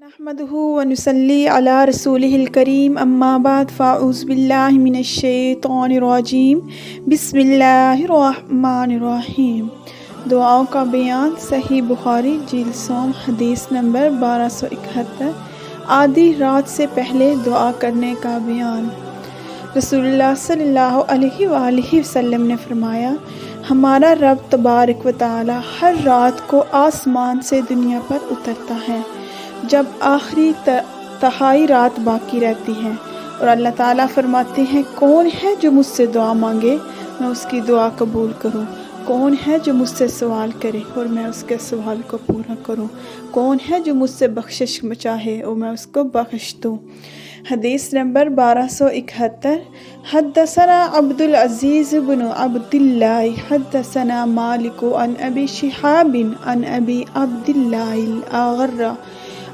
नहमदुहु व नुसल्ली अला रसूलिहिल करीम अम्मा बाद फ़ाऊज़ु बिल्लाहि मिनश शैतानिर रजीम बिस्मिल्लाहिर्रहमानिर्रहीम। दुआओं का बयान सही बुखारी जिल्द सोम हदीस नंबर 1271। आधी रात से पहले दुआ करने का बयान। रसूलुल्लाह सल्लल्लाहु अलैहि वसल्लम ने फरमाया, हमारा रब तबारक व तआला हर रात को आसमान से दुनिया पर उतरता है जब आखिरी तहाई रात बाकी रहती है, और अल्लाह ताला फरमाते हैं, कौन है जो मुझसे दुआ मांगे मैं उसकी दुआ कबूल करूं, कौन है जो मुझसे सवाल करे और मैं उसके सवाल को पूरा करूं, कौन है जो मुझसे बख्शिश चाहे और मैं उसको बख्श दूं। हदीस नंबर 1271। हद्दसना अब्दुल अज़ीज़ बिन अब्दिल्लाह हद्दसना मालिक अन अबी शिहाब अन अबी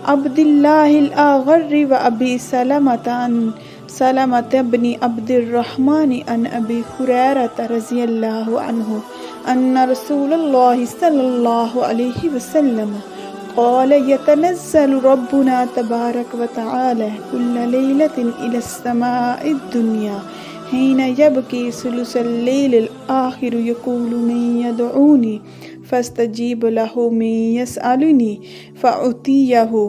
अब्दिल्लाहिल अग़र्र व अबी सलमत बिन अब्दिर्रहमान अन अबी हुरैरत रज़ियल्लाहु अन्हु अन्न रसूलुल्लाह सल्लल्लाहु अलैहि वसल्लम क़ाल यतनज़्ज़लु रब्बुना तबारक व तआला कुल्ल लैलतिन इलस समाइद दुनिया हिना यबकी सुलुसल लैलिल आखिर यक़ूलु मन यदऊनी फस्तजीब लहु मन यसअलुनी फ़अतियहु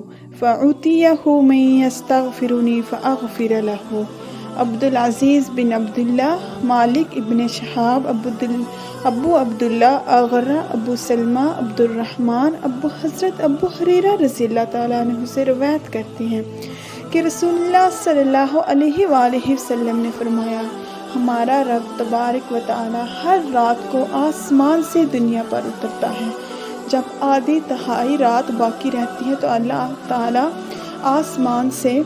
मन यस्तग़फिरुनी फ़अग़फ़िर लहु। अब्दुल अज़ीज़ बिन अब्दुल्लाह, मालिक इब्न शहाब, अबू अब्दुल्लाह, अग़र्रा, अबू सलमा, अब्दुर्रहमान, अबू हज़रत अबू हुरैरा रज़ियल्लाहु ताला अन्हु से रवायत करते हैं कि रसूलुल्लाह सल्लल्लाहु अलैहि वसल्लम ने फरमाया, हमारा रब तबारक व तआला हर रात को आसमान से दुनिया पर उतरता है जब आधी तहाई रात बाकी रहती है, तो अल्लाह ताला आसमान से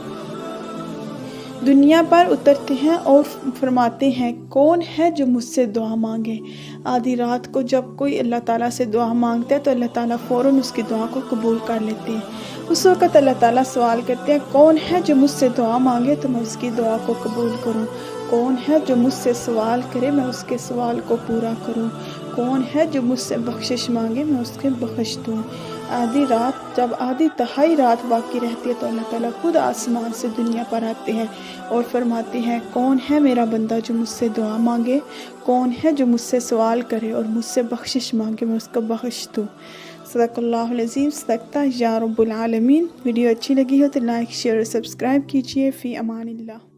दुनिया पर उतरते हैं और फरमाते हैं, कौन है जो मुझसे दुआ मांगे। आधी रात को जब कोई अल्लाह ताला से दुआ मांगता है तो अल्लाह ताला फ़ौरन उसकी दुआ को कबूल कर लेते हैं। उस वक़्त अल्लाह ताला सवाल करते हैं, कौन है जो मुझसे दुआ मांगे तो मैं उसकी दुआ को कबूल करूं, कौन है जो मुझसे सवाल करे मैं उसके सवाल को पूरा करूं, कौन है जो मुझसे बख्शिश मांगे मैं उसके बख्श दूं। आधी रात जब आधी तहाई रात बाकी रहती है तो अल्लाह ताला खुद आसमान से दुनिया पर आते हैं और फरमाते हैं, कौन है मेरा बंदा जो मुझसे दुआ मांगे, कौन है जो मुझसे सवाल करे और मुझसे बख्शिश मांगे मैं उसको बख्श दूँ। सदक़ल्लाहुल अज़ीम। सदक़ता या रब्बुल आलमीन। वीडियो अच्छी लगी हो तो लाइक शेयर और सब्सक्राइब कीजिए। फ़ी अमानिल्लाह।